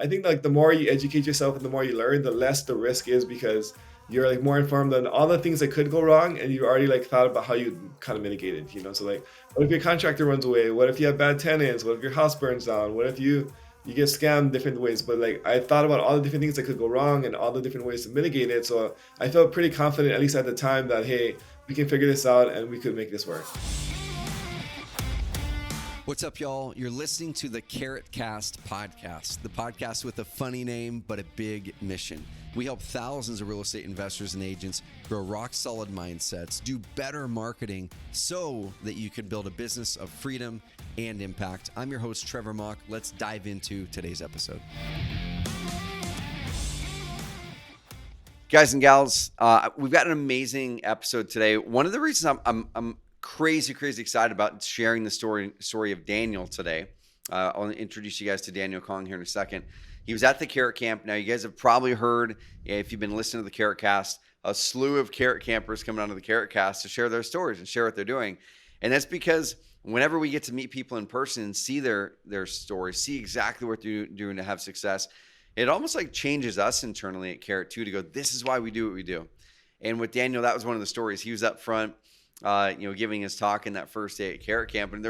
I think like the more you educate yourself and the more you learn, the less the risk is, because you're like more informed on all the things that could go wrong, and you already like thought about how you kind of mitigate it, So like, what if your contractor runs away? What if you have bad tenants? What if your house burns down? What if you get scammed different ways? But like, I thought about all the different things that could go wrong and all the different ways to mitigate it. So I felt pretty confident, at least at the time, that hey, we can figure this out and we could make this work. What's up, y'all? You're listening to the Carrot Cast podcast, the podcast with a funny name but a big mission. We help thousands of real estate investors and agents grow rock-solid mindsets, do better marketing so that you can build a business of freedom and impact. I'm your host, Trevor Mock. Let's dive into today's episode. Guys and gals, we've got an amazing episode today. One of the reasons I'm crazy excited about sharing the story of Daniel today. I'll introduce you guys to Daniel Kong here in a second. He was at the Carrot Camp. Now, you guys have probably heard, if you've been listening to the Carrot Cast, a slew of Carrot Campers coming onto the Carrot Cast to share their stories and share what they're doing. And that's because whenever we get to meet people in person and see their stories, see exactly what they're doing to have success, it almost like changes us internally at Carrot too, to go, this is why we do what we do. And with Daniel, that was one of the stories. He was up front, giving his talk in that first day at Carrot Camp, and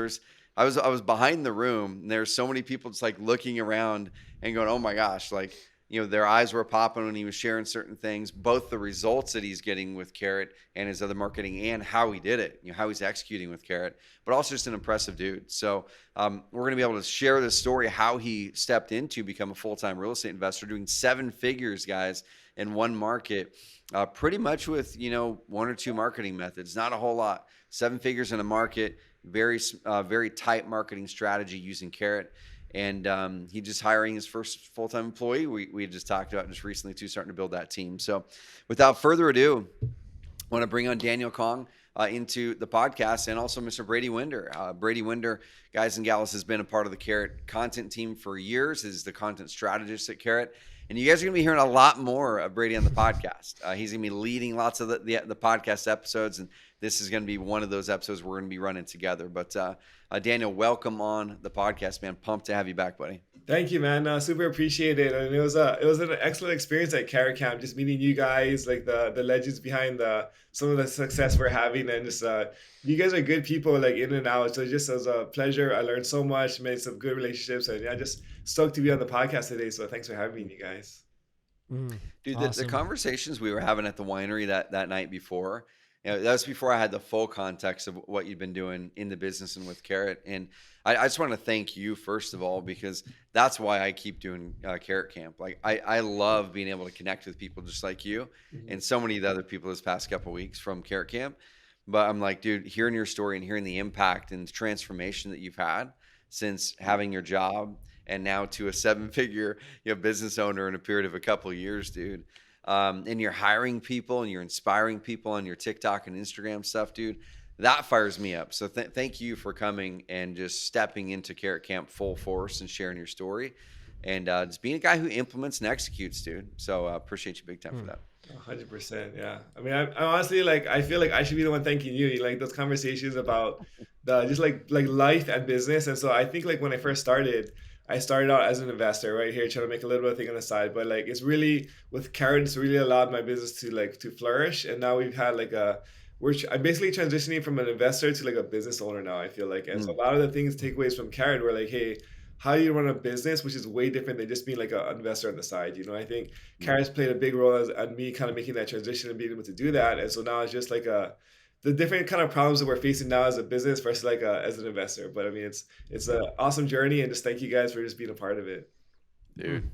I was behind the room, and there's so many people just like looking around and going, oh my gosh, like, their eyes were popping when he was sharing certain things, both the results that he's getting with Carrot and his other marketing and how he did it, how he's executing with Carrot, but also just an impressive dude. So we're going to be able to share this story, how he stepped into become a full-time real estate investor, doing 7 figures, guys, in one market, pretty much with, 1 or 2 marketing methods, not a whole lot. 7 figures in a market, very tight marketing strategy using Carrot. And he just hiring his first full-time employee. We just talked about just recently too, starting to build that team. So without further ado, I want to bring on Daniel Kong into the podcast, and also Mr. Brady Winder. Brady Winder, guys and gals, has been a part of the Carrot content team for years, is the content strategist at Carrot. And you guys are going to be hearing a lot more of Brady on the podcast. He's going to be leading lots of the podcast episodes, and this is going to be one of those episodes we're going to be running together. But Daniel, welcome on the podcast, man. Pumped to have you back, buddy. Thank you, man. Super appreciate it. And it was an excellent experience at Carrot Camp, just meeting you guys, like the legends behind some of the success we're having, and just you guys are good people, like in and out. So just as a pleasure. I learned so much, made some good relationships, and yeah, just stoked to be on the podcast today. So thanks for having me, you guys. Dude, Awesome. the conversations we were having at the winery that night before, that was before I had the full context of what you've been doing in the business and with Carrot. And I just want to thank you, first of all, because that's why I keep doing Carrot Camp. Like, I love being able to connect with people just like you and so many of the other people this past couple of weeks from Carrot Camp. But I'm like, dude, hearing your story and hearing the impact and the transformation that you've had since having your job and now to a 7-figure business owner in a period of a couple of years, dude. And you're hiring people and you're inspiring people on your TikTok and Instagram stuff, dude. That fires me up. So thank you for coming and just stepping into Carrot Camp full force and sharing your story, and just being a guy who implements and executes, dude. So appreciate you big time for that. 100%. Yeah. I mean, I honestly, like, I feel like I should be the one thanking you. Like those conversations about the just like life and business. And so I think like when I first started, I started out as an investor right here, trying to make a little bit of thing on the side. But like, it's really with Carrot, it's really allowed my business to flourish. And now we've had like I'm basically transitioning from an investor to like a business owner now, I feel like. And so a lot of the things, takeaways from Carrot were like, hey, how do you run a business, which is way different than just being like an investor on the side. I think Carrot's played a big role on me kind of making that transition and being able to do that. And so now it's just like the different kind of problems that we're facing now as a business versus like as an investor. But I mean, it's an awesome journey, and just thank you guys for just being a part of it. Dude.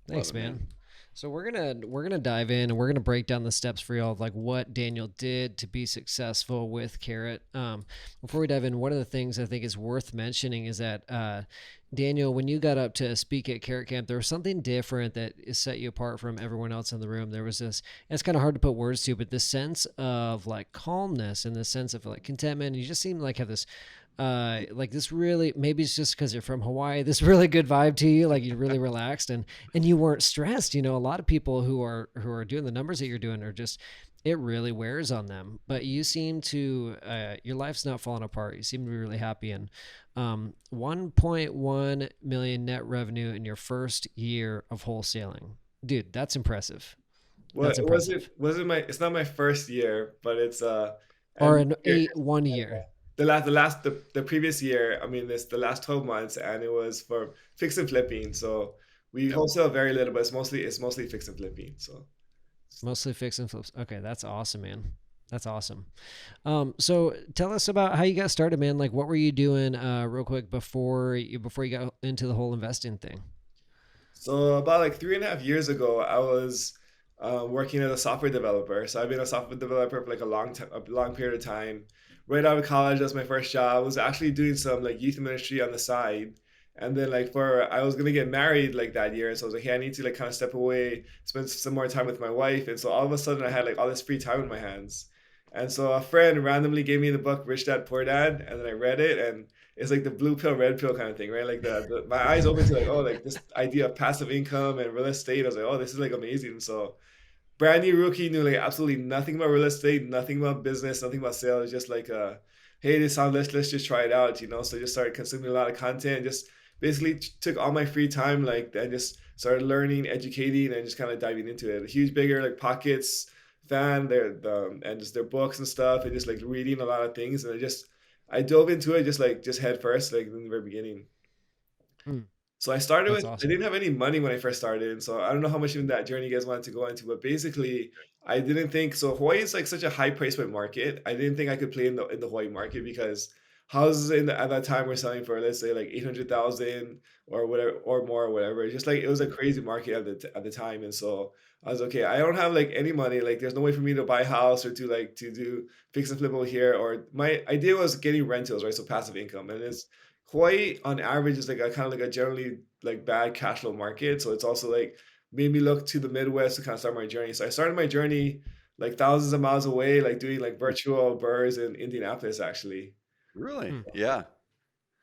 Thanks, man. So we're gonna dive in, and we're gonna break down the steps for y'all of like what Daniel did to be successful with Carrot. Before we dive in, one of the things I think is worth mentioning is that Daniel, when you got up to speak at Carrot Camp, there was something different that set you apart from everyone else in the room. There was this, and it's kind of hard to put words to, but this sense of like calmness and this sense of like contentment. You just seem like have this like this really, maybe it's just because you're from Hawaii, this really good vibe to you, like you're really relaxed and you weren't stressed. A lot of people who are doing the numbers that you're doing are just It really wears on them. But you seem to, your life's not falling apart. You seem to be really happy. And 1.1 million net revenue in your first year of wholesaling. Dude, that's impressive. Well, That's it wasn't impressive. wasn't my it's not my first year, but it's Or every an year. 1 year. The previous year, I mean, this the last 12 months, and it was for fix and flipping. So we Yep. wholesale very little, but it's mostly fix and flipping. So Mostly fix and flips. Okay, that's awesome, man. That's awesome. So tell us about how you got started, man. Like, what were you doing, real quick before you got into the whole investing thing? So about like 3.5 years ago, I was working as a software developer. So I've been a software developer for like a long period of time. Right out of college, that's my first job. I was actually doing some like youth ministry on the side. And then like for I was gonna get married like that year, so I was like, hey, I need to like kind of step away, spend some more time with my wife. And so all of a sudden, I had like all this free time in my hands. And so a friend randomly gave me the book Rich Dad Poor Dad, and then I read it, and it's like the blue pill, red pill kind of thing, right? Like my eyes open to like, oh, like this idea of passive income and real estate. I was like, oh, this is like amazing. So brand new rookie, knew like absolutely nothing about real estate, nothing about business, nothing about sales. Just like, hey, this sounds, let's just try it out, you know. So just started consuming a lot of content. Just basically took all my free time, like, and just started learning, educating, and just kind of diving into it. A huge, bigger like pockets fan, and just their books and stuff, and just like reading a lot of things, and I dove into it just head first, like in the very beginning. Hmm, So I started that's with I awesome. didn't have any money when I first started, and so I don't know how much in that journey you guys wanted to go into, but basically I didn't think so. Hawaii is like such a high price point market. I didn't think I could play in the Hawaii market because houses at that time were selling for, let's say, like 800,000 or whatever or more or whatever. It's just like it was a crazy market at the time, and so I was okay. I don't have like any money. Like there's no way for me to buy a house or to do fix and flip over here. Or my idea was getting rentals, right? So passive income, and it's Hawaii on average is like a kind of like a generally like bad cash flow market. So it's also like made me look to the Midwest to kind of start my journey. So I started my journey like thousands of miles away, like doing like Hmm. virtual burrs in Indianapolis actually. Really? Hmm. Yeah.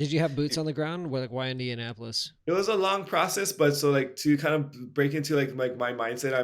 Did you have boots on the ground? Like, why Indianapolis? It was a long process, but so like to kind of break into like my mindset,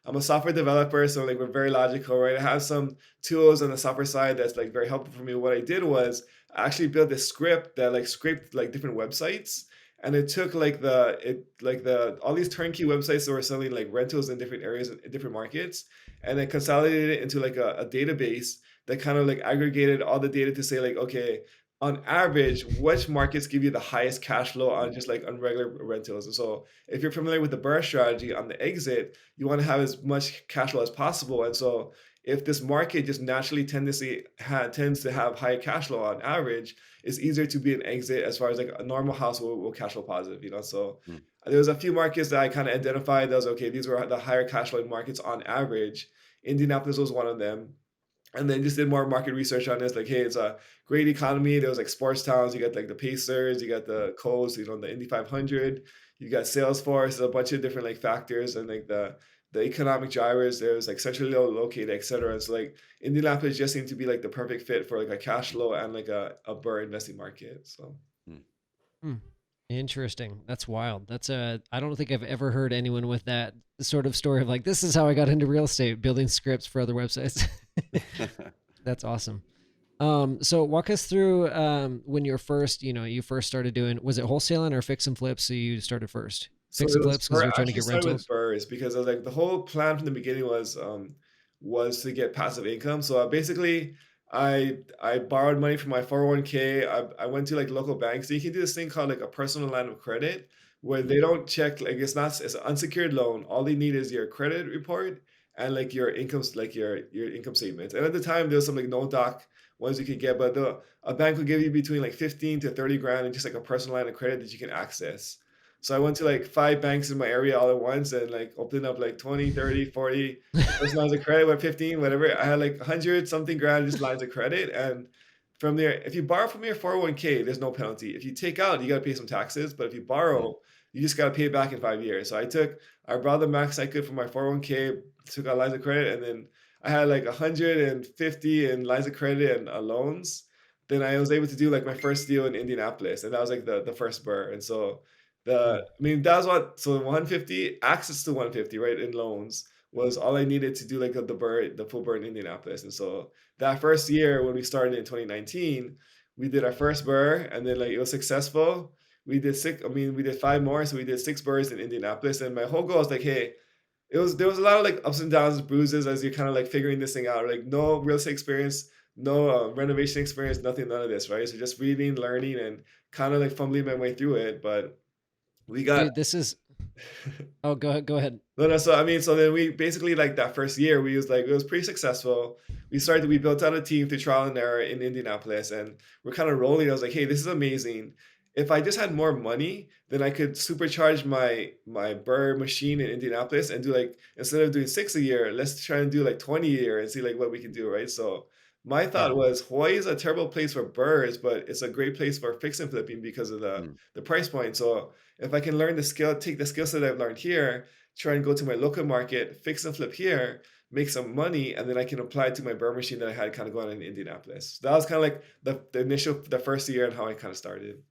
I'm a software developer, so like we're very logical, right? I have some tools on the software side that's like very helpful for me. What I did was I actually built this script that like scraped like different websites, and it took like the all these turnkey websites that were selling like rentals in different areas in different markets, and then consolidated it into like a database that kind of like aggregated all the data to say like, okay, on average, which markets give you the highest cash flow on just like on regular rentals? And so, if you're familiar with the burr strategy on the exit, you want to have as much cash flow as possible. And so, if this market just naturally tends to have higher cash flow on average, it's easier to be an exit as far as like a normal house will cash flow positive, you know. So, Hmm. there was a few markets that I kind of identified that was okay. These were the higher cash flow markets on average. Indianapolis was one of them, and then just did more market research on this. Like, hey, it's a great economy. There was like sports towns. You got like the Pacers, you got the Colts, the Indy 500. You got Salesforce, a bunch of different like factors and like the economic drivers. There's like centrally located, etc. And so like Indianapolis just seemed to be like the perfect fit for like a cash flow and like a burr investing market. So Hmm. Hmm. Interesting. That's wild. I don't think I've ever heard anyone with that sort of story of like, this is how I got into real estate, building scripts for other websites. That's awesome. So walk us through, when you're first, you first started doing, was it wholesaling or fix and flips? So you started first So fix and it was flips because burr. you're I trying to actually get started with rentals. burrs because I was like the whole plan from the beginning was to get passive income. So basically, I borrowed money from my 401k. I went to like local banks. So you can do this thing called like a personal line of credit, where Hmm. they don't check like it's an unsecured loan. All they need is your credit report and like your incomes, like your income statements. And at the time, there was some like no doc ones you could get, but a bank will give you between like 15 to 30 grand and just like a personal line of credit that you can access. So I went to like five banks in my area all at once and like opened up like 20, 30, 40 first lines of credit with 15, whatever. I had like 100 something grand just lines of credit. And from there, if you borrow from your 401k, there's no penalty. If you take out, you got to pay some taxes. But if you Hmm. borrow, you just got to pay it back in 5 years. So I brought the max I could from my 401k, took out lines of credit, and then I had like 150 in lines of credit and loans. Then I was able to do like my first deal in Indianapolis, and that was like the first burr. And so Hmm. I mean, that's what, so 150, access to 150, right, in loans. was all I needed to do like the full burr in Indianapolis. And so that first year when we started in 2019, we did our first burr and then like it was successful. We did six, I mean, we did five more, so we did six burrs in Indianapolis. And my whole goal was like, hey, there was a lot of like ups and downs, bruises as you're kind of like figuring this thing out. Like no real estate experience, no renovation experience, nothing, none of this, right? So just reading, learning, and kind of like fumbling my way through it. But we got Dude, this is oh, go ahead, go ahead. no, no. So I mean, so then we basically like that first year, we was like it was pretty successful. We built out a team through trial and error in Indianapolis, and we're kind of rolling. I was like, hey, this is amazing. If I just had more money, then I could supercharge my burr machine in Indianapolis and do like instead of doing six a year, let's try and do like 20 a year and see like what we can do, right? So my Yeah. thought was Hawaii is a terrible place for burrs, but it's a great place for fix and flipping because of Mm. the price point. So if I can learn the skill, take the skill set I've learned here, try and go to my local market, fix and flip here, make some money, and then I can apply it to my burr machine that I had kind of going on in Indianapolis. So that was kind of like the first year and how I kind of started.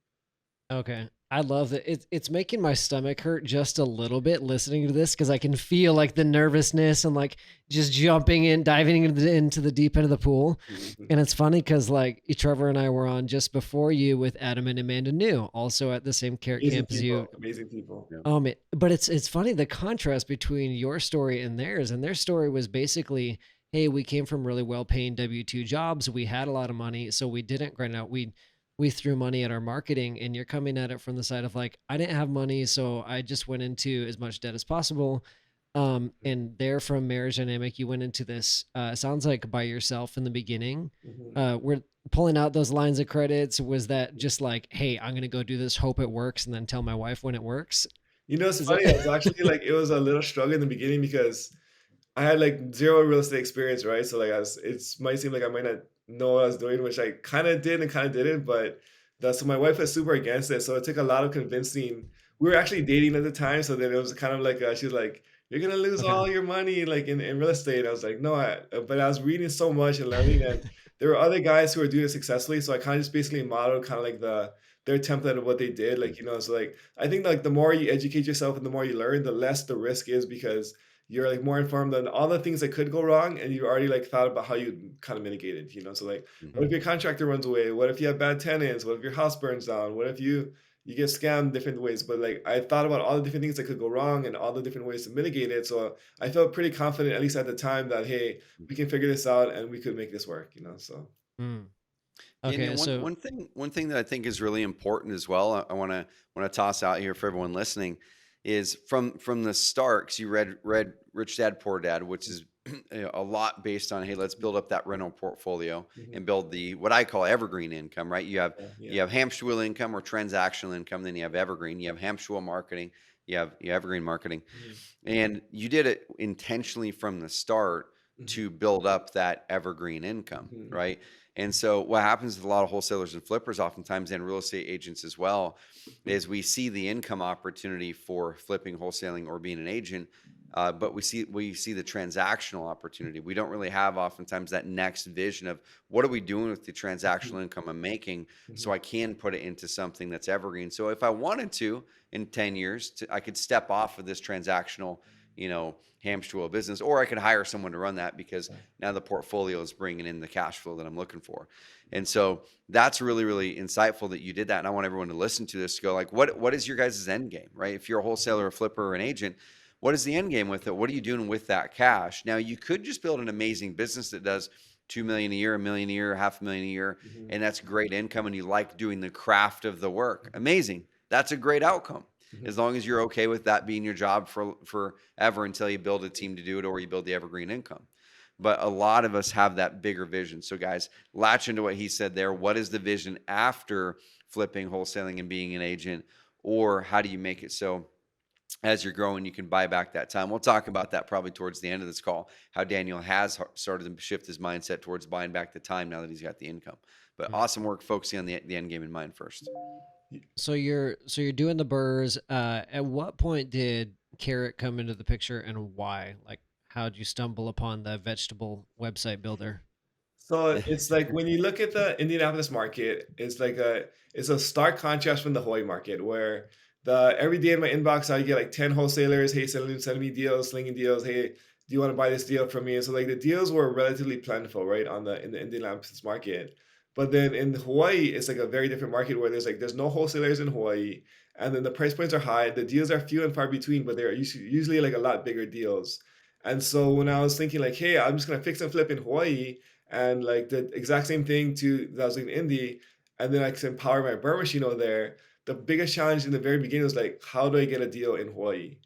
Okay. I love that. It's making my stomach hurt just a little bit listening to this because I can feel like the nervousness and like just jumping in, diving into the deep end of the pool. Mhm. And it's funny because like Trevor and I were on just before you with Adam and Amanda New, also at the same carrot Amazing camp as you. people, amazing people. Yeah. But it's funny the contrast between your story and theirs. And their story was basically, hey, we came from really well paying W-2 jobs. We had a lot of money, so we didn't grind out. We threw money at our marketing, and you're coming at it from the side of like, I didn't have money, so I just went into as much debt as possible. And there from marriage dynamic, you went into this sounds like by yourself in the beginning. Mhm. We're pulling out those lines of credits. Was that just like, hey, I'm gonna go do this, hope it works, and then tell my wife when it works? You know, it's Is funny. I was that actually like, it was a little struggle in the beginning because I had like zero real estate experience, right? So like I was, it's might seem like I might not know what I was doing, which I kind of did and kind of didn't, but so my wife was super against it. So it took a lot of convincing. We were actually dating at the time, so then it was kind of like she was like, "You're gonna lose okay? all your money like in real estate." I was like, "No," but I was reading so much and learning, and there were other guys who were doing it successfully. So I kind of just basically modeled kind of like their template of what they did, Mm. like so like I think like the more you educate yourself and the more you learn, the less the risk is because you're like more informed on all the things that could go wrong and you already like thought about how you kind of mitigate it, so like what Mhm. if your contractor runs away, what if you have bad tenants, what if your house burns down, what if you get scammed different ways, but like I thought about all the different things that could go wrong and all the different ways to mitigate it, so I felt pretty confident at least at the time that hey, we can figure this out and we could make this work, so Mm. Daniel, Okay, so one thing that I think is really important as well. I want to toss out here for everyone listening is from the start. Because you read Rich Dad Poor Dad, which is a lot based on hey, let's build up that rental portfolio mhm, and build the what I call evergreen income. Right? yeah, yeah, You have hamster wheel income or transactional income. Then you have evergreen. You have hamster wheel marketing. You have evergreen marketing. mhm, And you did it intentionally from the start mhm, to build up that evergreen income, mhm, right? And so what happens with a lot of wholesalers and flippers oftentimes and real estate agents as well is we see the income opportunity for flipping, wholesaling, or being an agent, but we see the transactional opportunity. We don't really have oftentimes that next vision of what are we doing with the mhm, transactional income I'm making so mhm, I can put it into something that's evergreen. So if I wanted to in 10 years, I could step off of this transactional, hamster wheel business, or I could hire someone to run that because yeah, now the portfolio is bringing in the cash flow that I'm looking for. And so that's really, really insightful that you did that. And I want everyone to listen to this to go like, what is your guys' end game, right? If you're a wholesaler, a flipper, or an agent, what is the end game with it? What are you doing with that cash? Now you could just build an amazing business that does 2 million a year, a million a year, half a million a year, mhm, and that's great income and you like doing the craft of the work. mhm, Amazing. That's a great outcome. mhm, As long as you're okay with that being your job for forever until you build a team to do it or you build the evergreen income. But a lot of us have that bigger vision. So, guys, latch into what he said there. What is the vision after flipping, wholesaling, and being an agent? Or how do you make it so as you're growing, you can buy back that time? We'll talk about that probably towards the end of this call, how Daniel has started to shift his mindset towards buying back the time now that he's got the income. But mm. awesome work focusing on the end game in mind first. So you're doing the burrs. At what point did carrot come into the picture and why? Like, how'd you stumble upon the vegetable website builder? So it's like when you look at the Indianapolis market, it's a stark contrast from the Hawaii market where the every day in my inbox I get like 10 wholesalers, hey, sending me deals, slinging deals, hey, do you want to buy this deal from me? And so like the deals were relatively plentiful, right, on the in the Indian land market. But then in Hawaii, it's like a very different market where there's no wholesalers in Hawaii, and then the price points are high. The deals are few and far between, but they're usually like a lot bigger deals. And so when I was thinking like, hey, I'm just gonna fix and flip in Hawaii and like the exact same thing to that I was in Indy, and then I can empower my Burr machine over there. The biggest challenge in the very beginning was like, how do I get a deal in Hawaii?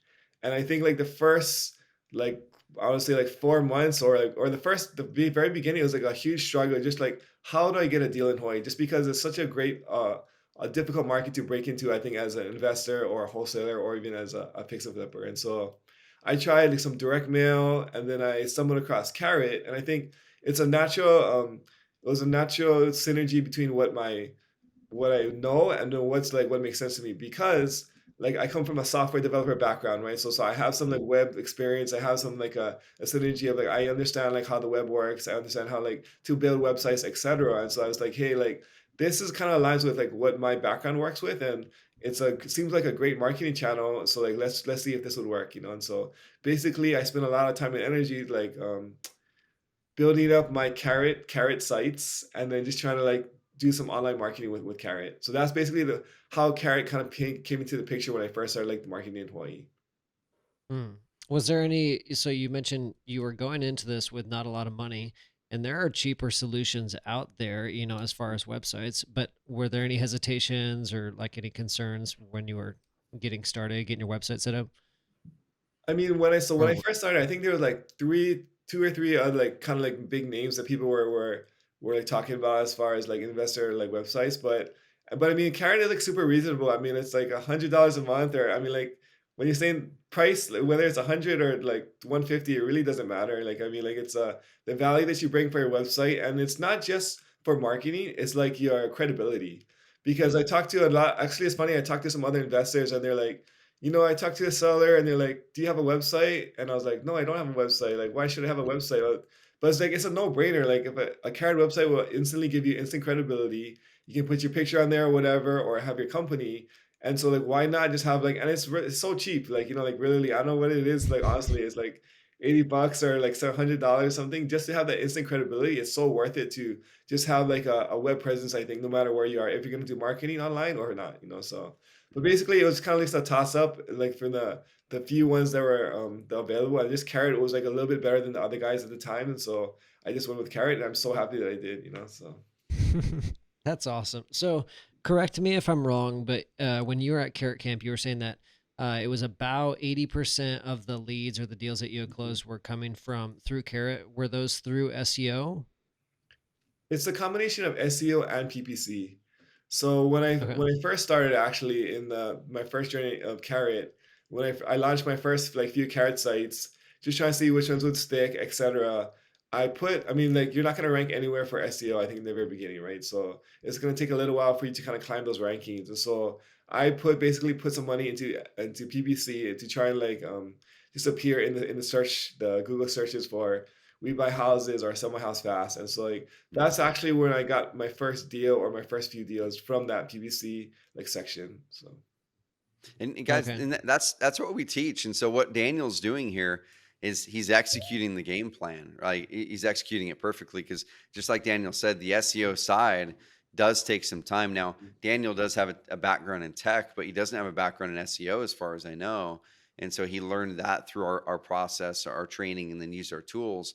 And I think like the first like I would say like 4 months or the very beginning, it was like a huge struggle. Just like how do I get a deal in Hawaii? Just because it's such a great a difficult market to break into, I think, as an investor or a wholesaler or even as a fix and flipper. And so I tried like some direct mail, and then I stumbled across Carrot, and I think it's a natural it was a natural synergy between what I know and then what's like what makes sense to me because like I come from a software developer background, right? So I have some like web experience. I have some like a synergy of like I understand like how the web works. I understand how like to build websites, etc. And so I was like, hey, like this is kind of aligns with like what my background works with, and it seems like a great marketing channel. So like let's see if this would work, you know. And so basically, I spent a lot of time and energy like building up my carrot sites and then just trying to like do some online marketing with carrot. So that's basically the how carrot kind of came into the picture when I first started like the marketing in Hawaii. Mm. Was there any, so you mentioned you were going into this with not a lot of money, and there are cheaper solutions out there, as far as websites, but were there any hesitations or like any concerns when you were getting started, getting your website set up? I mean, when I Or first started, I think there was like two or three other like kind of like big names that people were like talking about as far as like investor like websites, but I mean, Karen is like super reasonable. I mean, it's like $100 a month, or I mean, like when you're saying price, like, whether it's 100 or like 150, it really doesn't matter. Like I mean, like it's the value that you bring for your website, and it's not just for marketing; it's like your credibility. Because I talked to a lot. Actually, it's funny. I talked to some other investors, and they're like, I talked to a seller and they're like, "Do you have a website?" And I was like, "No, I don't have a website. Like, why should I have a website?" But it's like it's a no-brainer. Like, if a carrot website will instantly give you instant credibility, you can put your picture on there or whatever, or have your company. And so, like, why not just have like, and it's so cheap. Like, like really, I don't know what it is. Like, honestly, it's like $80 or like $100 something just to have that instant credibility. It's so worth it to just have like a web presence. I think no matter where you are, if you're gonna do marketing online or not, so. But basically, it was kind of like a toss up, like for the few ones that were available. I just Carrot was like a little bit better than the other guys at the time, and so I just went with Carrot, and I'm so happy that I did, So That's awesome. So, correct me if I'm wrong, but when you were at Carrot Camp, you were saying that it was about 80% of the leads or the deals that you had mhm. closed were coming from through Carrot. Were those through SEO? It's a combination of SEO and PPC. So when I first started actually in the my first journey of Carrot, when I launched my first like few Carrot sites, just trying to see which ones would stick, etc. I mean, like you're not gonna rank anywhere for SEO, I think in the very beginning, right? So it's gonna take a little while for you to kind of climb those rankings. And so I basically put some money into PPC to try and like just appear in the search the Google searches for we buy houses or sell my house fast. And so like that's actually when I got my first deal or my first few deals from that PVC like section. So And guys, Okay. and that's what we teach. And so what Daniel's doing here is he's executing the game plan, right? He's executing it perfectly because just like Daniel said, the SEO side does take some time. Now, Daniel does have a background in tech, but he doesn't have a background in SEO as far as I know. And so he learned that through our process, our training, and then used our tools.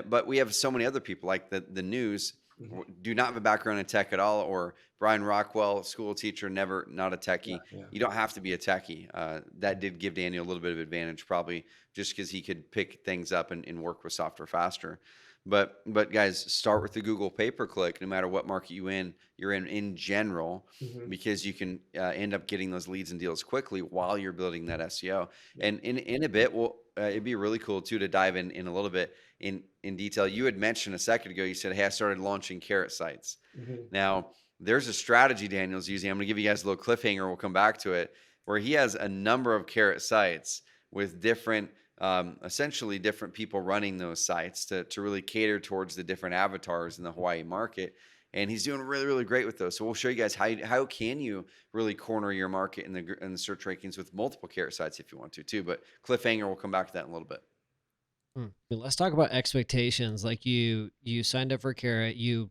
But we have so many other people like the news mhm. do not have a background in tech at all, or Brian Rockwell, school teacher, never not a Yeah, techie. yeah. You don't have to be a techie. That did give Daniel a little bit of advantage, probably just because he could pick things up and work with software faster. But guys, start with the Google pay per click, no matter what market you're in general, Mhm. because you can end up getting those leads and deals quickly while you're building that SEO. Yeah. And in a bit, well, it'd be really cool too to dive in a little bit in detail. You had mentioned a second ago. You said, "Hey, I started launching carrot sites." Mhm. Now, there's a strategy Daniel's using. I'm going to give you guys a little cliffhanger. We'll come back to it, where he has a number of carrot sites with different, essentially different people running those sites to really cater towards the different avatars in the Hawaii market. And he's doing really, really great with those. So we'll show you guys how can you really corner your market in the search rankings with multiple carrot sites if you want to too. But cliffhanger, we'll come back to that in a little bit. Let's talk about expectations. Like you signed up for Carrot. You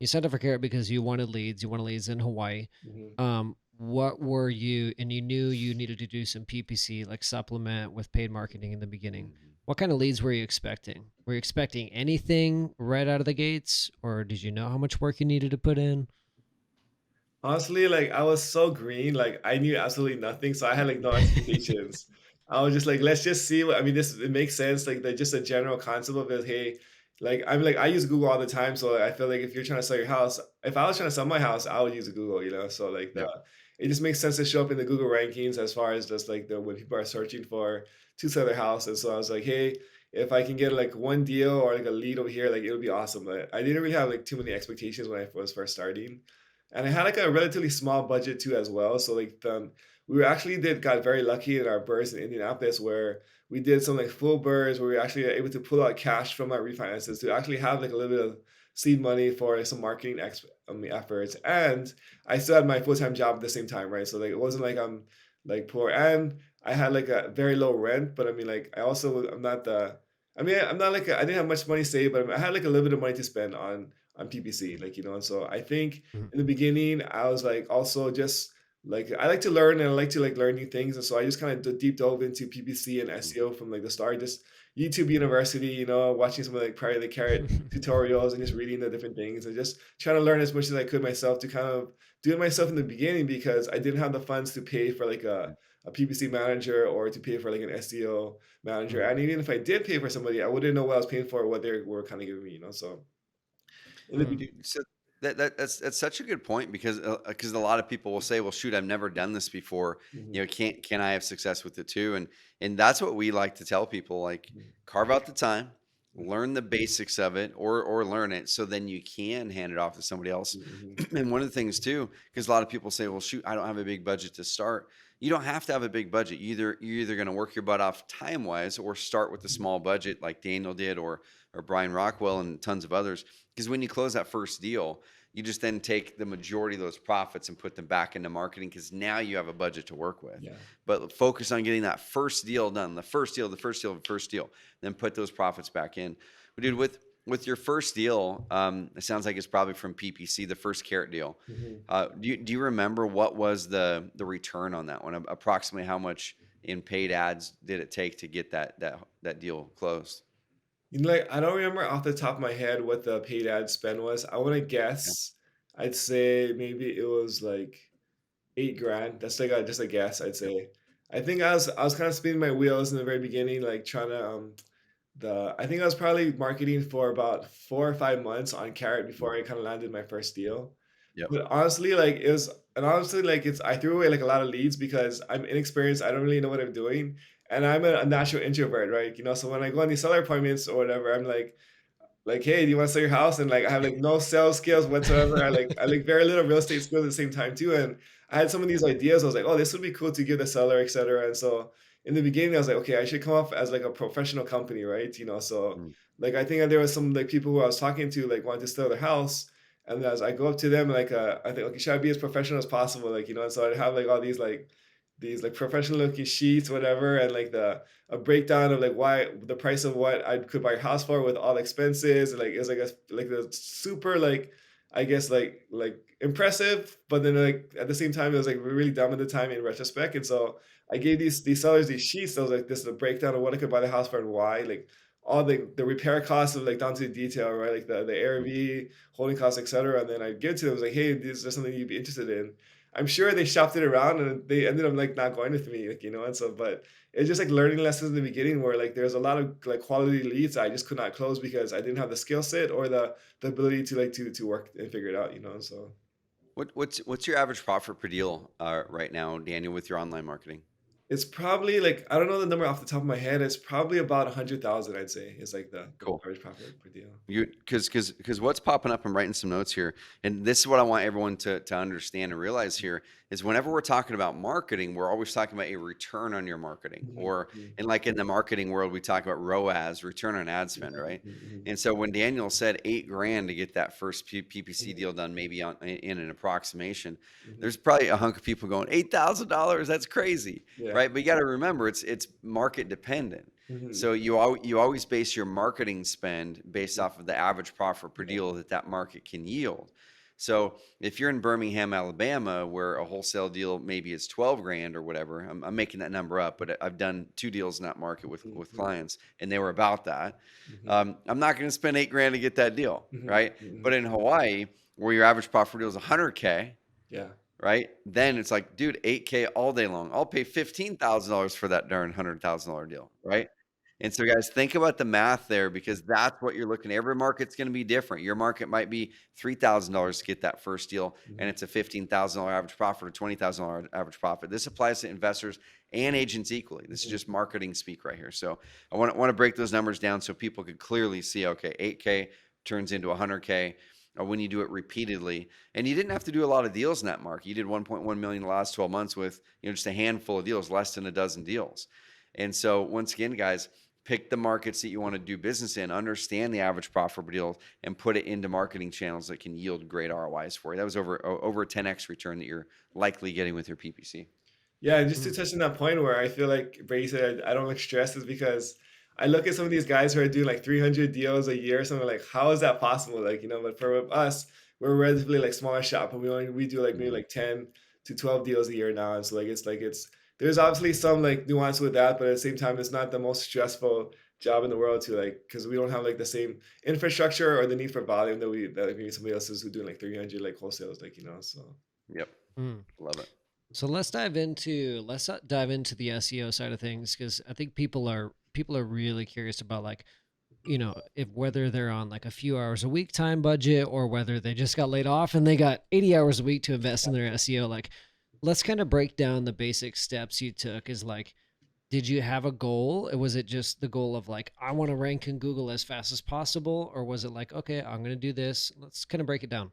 signed up for Carrot because you wanted leads. You wanted leads in Hawaii. Mm-hmm. What were you, and you knew you needed to do some PPC, like supplement with paid marketing in the beginning. Mhm. What kind of leads were you expecting? Were you expecting anything right out of the gates, or did you know how much work you needed to put in? Honestly, like I was so green, like I knew absolutely nothing, so I had like no expectations. I was just like, let's just see what I mean. This it makes sense, like the just a general concept of it. Hey, like I use Google all the time, so I feel like if you're trying to sell your house, if I was trying to sell my house, I would use Google, you know. So like the Yep. it just makes sense to show up in the Google rankings as far as just like the when people are searching for to sell their house. And so I was like, hey, if I can get like one deal or like a lead over here, like it would be awesome. But I didn't really have like too many expectations when I was first starting. And I had like a relatively small budget too as well. So like we were actually did got very lucky in our burrs in Indianapolis where we did some like full burrs where we actually able to pull out cash from our refinances to actually have like a little bit of seed money for like, some marketing efforts. And I still had my full-time job at the same time, right? So like it wasn't like I'm like poor. And I had like a very low rent, but I mean like I'm not the I mean I'm not like I didn't have much money saved, but I had like a little bit of money to spend on PPC, like you know. And so I think Mhm. in the beginning, I was like also just like I like to learn and I like to like learn new things, and so I just kind of deep dove into PPC and Mm. SEO from like the start. Just YouTube University, you know, watching some of like probably the Carrot tutorials and just reading the different things and just trying to learn as much as I could myself to kind of do it myself in the beginning because I didn't have the funds to pay for like a PPC manager or to pay for like an SEO manager. Mhm. And even if I did pay for somebody, I wouldn't know what I was paying for or what they were kind of giving me, you know. So in the Mm. beginning. So that's such a good point because a lot of people will say, "Well, shoot, I've never done this before. Mhm, You know, can I have success with it too?" And that's what we like to tell people: like, mhm, carve out the time, mhm, learn the basics of it, or learn it, so then you can hand it off to somebody else. mhm, And one of the things too, because a lot of people say, "Well, shoot, I don't have a big budget to start." You don't have to have a big budget. You're either going to work your butt off time wise, or start with a mhm, small budget like Daniel did, or Brian Rockwell and tons of others. Because when you close that first deal, you just then take the majority of those profits and put them back into marketing because now you have a budget to work with. yeah. But focus on getting that first deal done, the first deal, the first deal, the first deal, then put those profits back in. But dude, with your first deal, it sounds like it's probably from PPC, the first Carrot deal. Mhm. Do you remember what was the return on that one? Approximately how much in paid ads did it take to get that deal closed? You know, like, I don't remember off the top of my head what the paid ad spend was. I wanna Yeah. guess, I'd say maybe it was, like, 8 grand. That's like a just a guess, I'd Yep. say. I think I was kinda spinning my wheels in the very beginning, like, trying to, I think I was probably marketing for about 4 or 5 months on Carrot before I kinda landed my first deal. Yep. But honestly, like, it was and honestly, like, I threw away, like, a lot of leads because I'm inexperienced, I don't really know what I'm doing, and I'm a natural introvert, right? You know, so when I go on these seller appointments or whatever, I'm like, "Hey, do you wanna sell your house?" And, like, I have, like, no sales skills whatsoever. I like very little real estate skills at the same time too, and I had some of these ideas. I was like, "Oh, this would be cool to give the seller, et cetera." And so, in the beginning, I was like, "Okay, I should come off as, like, a professional company," right? You know, so, Mm. like, I think that there was some, like, people who I was talking to, like, wanted to sell their house, and as I go up to them, like, I think, "Okay, should I be as professional as possible?" Like, you know, and so I have, like, all these, like, professional looking sheets, whatever, and, like, a breakdown of like why the price of what I could buy a house for with all expenses and like it was like a super like I guess like impressive, but then like at the same time it was like really dumb at the time in retrospect. And so I gave these sellers these sheets. I was like, this is a breakdown of what I could buy the house for and why, like all the repair costs of like down to the detail, right? Like the ARV, holding costs, etc. And then I give it to them, I was like, hey, this is something you'd be interested in. I'm sure they shopped it around and they ended up like not going with me, like you know, and so but it's just like learning lessons in the beginning where like there's a lot of like quality leads I just could not close because I didn't have the skill set or the ability to like to work and figure it out, you know. So What's your average profit per deal right now, Daniel, with your online marketing? it's probably like I don't know the number off the top of my head. It's probably about 100,000. I'd say is like the Cool. average profit per deal. You because what's popping up, I'm writing some notes here, and this is what I want everyone to understand and realize here is whenever we're talking about marketing, we're always talking about a return on your marketing, Mhm, or mhm. and like in the marketing world, we talk about ROAS, return on ad spend, Yeah, right? mhm, mhm, And so when Daniel said 8 grand to get that first PPC mhm, deal done, maybe in an approximation, mhm. there's probably a hunk of people going $8,000. That's crazy, Yeah. right? But you got to remember, it's market dependent. Mhm, So you always base your marketing spend based mhm. off of the average profit per Yeah. deal that market can yield. So if you're in Birmingham, Alabama, where a wholesale deal maybe is 12 grand or whatever, I'm making that number up, but I've done 2 deals in that market Mhm, with mhm, clients, and they were about that. mhm, I'm not going to spend 8 grand to get that deal, mhm, right? But mhm. in Hawaii, where your average profit per deal is 100K, Yeah. right? Then it's like, dude, 8K all day long. I'll pay $15,000 for that darn $100,000 deal, right? And so, guys, think about the math there, because that's what you're looking at. Every market's going to be different. Your market might be $3,000 to get that first deal, and Mhm, it's a $15,000 average profit or $20,000 average profit. This applies to investors and agents equally. This is mhm, just marketing speak right here. So, I want to break those numbers down so people could clearly see. Okay, 8K turns into 100K when you do it repeatedly. And you didn't have to do a lot of deals in that market. You did 1.1 million in the last 12 months with, just a handful of deals, less than a dozen deals. And so once again, guys, pick the markets that you want to do business in, understand the average profit per deal, and put it into marketing channels that can yield great ROIs for you. That was over a 10x return that you're likely getting with your PPC. Yeah, and just to Mm. touch on that point where I feel like Brady said I don't like stress is because I look at some of these guys who are doing like 300 deals a year or something like how is that possible? Like, but for us, we're relatively like smaller shop and we do like maybe Mhm. like 10 to 12 deals a year now. And so like it's there's obviously some like nuance with that, but at the same time it's not the most stressful job in the world to like because we don't have like the same infrastructure or the need for volume that like, maybe somebody else is who doing like 300 like wholesales so. Yep. Mm. Love it. So let's dive into the SEO side of things, because I think people are really curious about, like, if whether they're on like a few hours a week time budget, or whether they just got laid off and they got 80 hours a week to invest in their SEO. Like, let's kind of break down the basic steps you took. Is like, did you have a goal? Was it just the goal of like, I want to rank in Google as fast as possible? Or was it like, okay, I'm going to do this? Let's kind of break it down.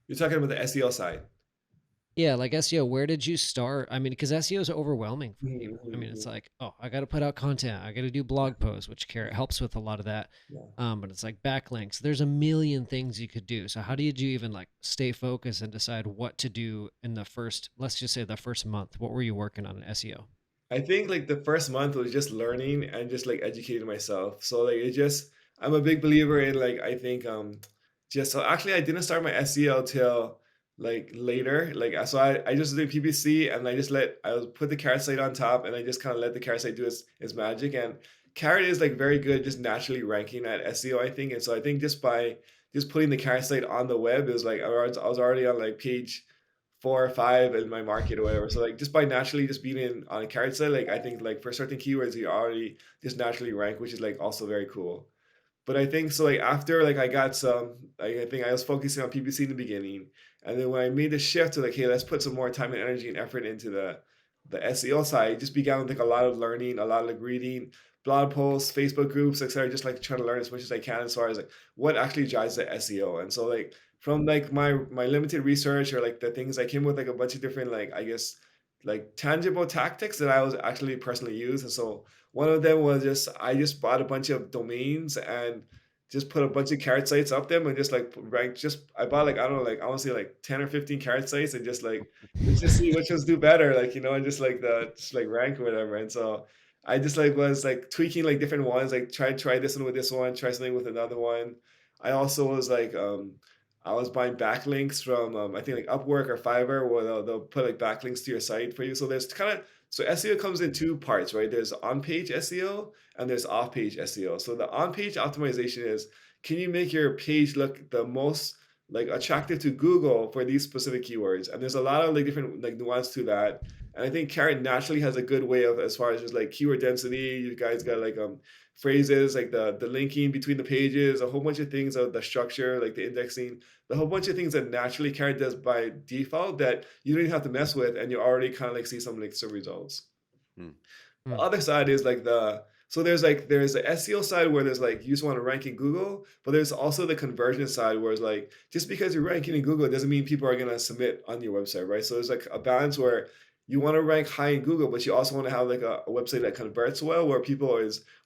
You're talking about the SEO side. Yeah, like SEO, where did you start? I mean, because SEO is overwhelming for Mhm, people. I mhm, mean, it's mhm. like, oh, I got to put out content. I got to do Yeah, blog posts, which Carrot yeah, helps with a lot of that. yeah. But it's like backlinks. There's a million things you could do. So how did you even like stay focused and decide what to do in the first, let's just say the first month? What were you working on in SEO? I think like the first month was just learning and just like educating myself. So like it just I'm a big believer in like I think just so actually I didn't start my SEO till like later. Like so I just did PPC and I was put the carrot site on top and I just kind of let the carrot site do its magic and carrot is like very good just naturally ranking at SEO I think and so I think just by just putting the carrot site on the web it was like I was already on like page 4 or 5 in my market or whatever. So like just by naturally just being in on a carrot site, like I think like for certain keywords you already just naturally rank, which is like also very cool. But I think so like after like I got some like I think I was focusing on PPC in the beginning. And then when I made the shift to like, hey, let's put some more time and energy and effort into the SEO side, it just began with like a lot of learning, a lot of like reading blog posts, Facebook groups, etc. Just like trying to learn as much as I can as far as like what actually drives the SEO. And so like from like my limited research or like the things I came with like a bunch of different like I guess like tangible tactics that I was actually personally use. And so one of them was just I just bought a bunch of domains and just put a bunch of carrot sites up them and just like rank just I bought like I don't know like I want to say like 10 or 15 carrot sites and just like let's just see which ones do better like and just like the just like rank or whatever and so I just like was like tweaking like different ones like try this one with this one try something with another one. I also was like I was buying backlinks from I think like Upwork or Fiverr where they'll put like backlinks to your site for you so there's kind of so SEO comes in two parts, right? There's on-page SEO and there's off-page SEO. So the on-page optimization is can you make your page look the most like attractive to Google for these specific keywords? And there's a lot of like different like nuance to that. And I think Carrot naturally has a good way of as far as just like keyword density. You guys got like phrases like the linking between the pages, a whole bunch of things of the structure, like the indexing, the whole bunch of things that naturally Carrot does by default that you don't even have to mess with, and you already kind of like see some like some results. Hmm. The Hmm. other side is like So there's the SEO side where there's like you just want to rank in Google, but there's also the conversion side where it's like just because you're ranking in Google doesn't mean people are gonna submit on your website, right? So there's like a balance where you want to rank high in Google, but you also want to have like a website that converts well, where people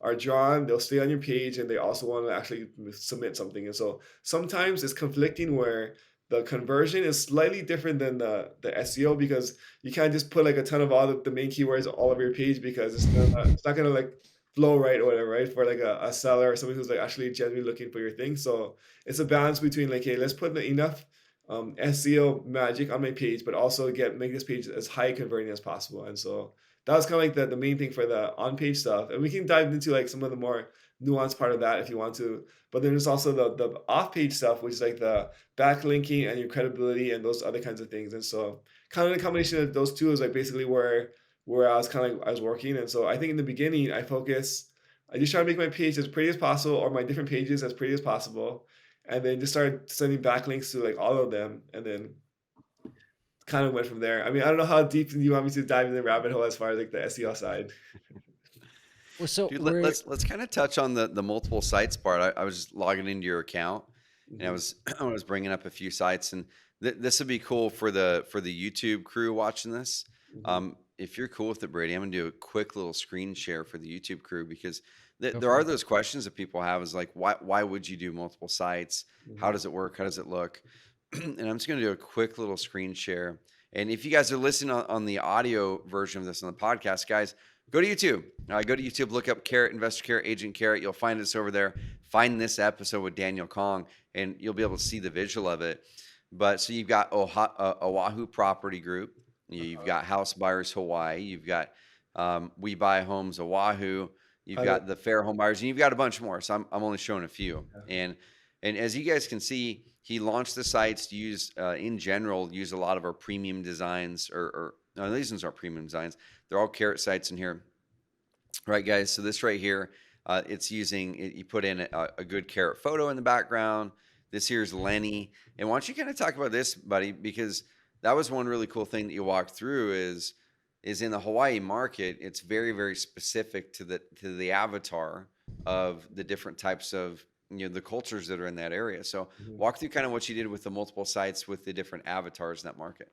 are drawn, they'll stay on your page, and they also want to actually submit something. And so sometimes it's conflicting where the conversion is slightly different than the SEO because you can't just put like a ton of all the main keywords all over your page because it's not gonna like flow right or whatever, right? For like a seller or someone who's like actually genuinely looking for your thing. So it's a balance between like, hey, let's put enough SEO magic on my page, but also make this page as high converting as possible. And so that was kind of like the main thing for the on page stuff. And we can dive into like some of the more nuanced part of that if you want to. But then there's also the off page stuff, which is like the backlinking and your credibility and those other kinds of things. And so kind of the combination of those two is like basically where I was kind of like I was working. And so I think in the beginning I just try to make my page as pretty as possible or my different pages as pretty as possible. And then just started sending backlinks to like all of them and then kind of went from there. I mean, I don't know how deep you want me to dive in the rabbit hole as far as like the SEO side. Well, so Dude, we're let's kind of touch on the multiple sites part. I was just logging into your account, and I Mhm, was I was bringing up a few sites, and this would be cool for the YouTube crew watching this. mhm, If you're cool with it, Brady, I'm gonna do a quick little screen share for the YouTube crew because go there for are it. those questions that people have is like why would you do multiple sites? How mhm. does it work? How does it look? And I'm just gonna do a quick little screen share. And if you guys are listening on the audio version of this on the podcast, guys, go to YouTube. Go to YouTube, look up Carrot, Investor Carrot, Agent Carrot. You'll find us over there. Find this episode with Daniel Kong, and you'll be able to see the visual of it. But so you've got Oahu Property Group. You've Uh-huh. got House Buyers Hawaii. You've got We Buy Homes Oahu. You've How to, got the Fair Home Buyers, and you've got a bunch more. So I'm only showing a few. yeah. And as you guys can see, he launched the sites to use in general use a lot of our premium designs or no, these ones aren't premium designs. They're all Carrot sites in here. Right, guys. So this right here, it's using you put in a good Carrot photo in the background. This here's Lenny, and why don't you kind of talk about this, buddy? Because that was one really cool thing that you walked through is in the Hawaii market. It's very specific to the avatar of the different types of the cultures that are in that area. So Mhm. walk through kind of what you did with the multiple sites with the different avatars in that market.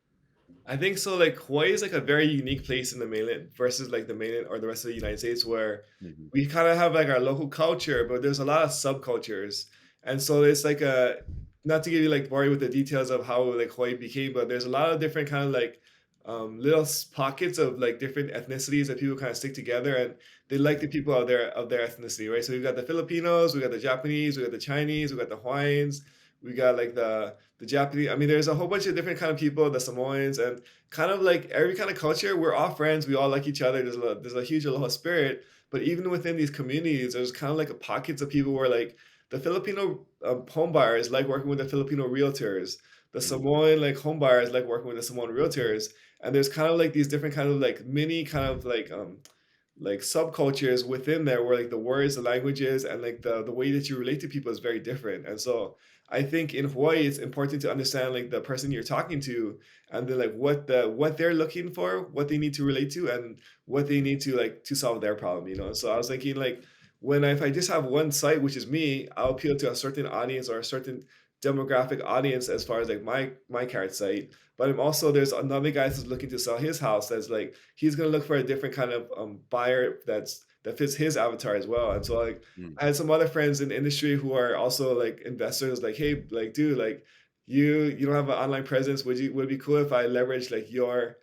I think so. Like Hawaii is like a very unique place in the mainland versus like the mainland or the rest of the United States, where Mhm. we kind of have like our local culture, but there's a lot of subcultures, and so it's like a not to give you like worry with the details of how like Hawaii became, but there's a lot of different kind of like little pockets of like different ethnicities that people kind of stick together, and they like the people of their ethnicity, right? So we've got the Filipinos, we got the Japanese, we got the Chinese, we got the Hawaiians, we got like the Japanese. I mean, there's a whole bunch of different kind of people, the Samoans, and kind of like every kind of culture. We're all friends. We all like each other. There's a huge aloha spirit. But even within these communities, there's kind of like a pockets of people where like the Filipino home buyers like working with the Filipino realtors. The Mhm. Samoan like home buyers like working with the Samoan realtors. And there's kind of like these different kind of like mini kind of like subcultures within there where like the words, the languages, and like the way that you relate to people is very different. And so I think in Hawaii it's important to understand like the person you're talking to and then like what they're looking for, what they need to relate to, and what they need to like to solve their problem, you know. So I was thinking like if I just have one site, which is me, I'll appeal to a certain audience or a certain demographic audience as far as like my carrot site. But I'm also there's another guy who's looking to sell his house that's like he's gonna look for a different kind of buyer that fits his avatar as well. And so like Mm. I had some other friends in the industry who are also like investors, like, hey, like, dude, like you don't have an online presence. Would it be cool if I leverage like your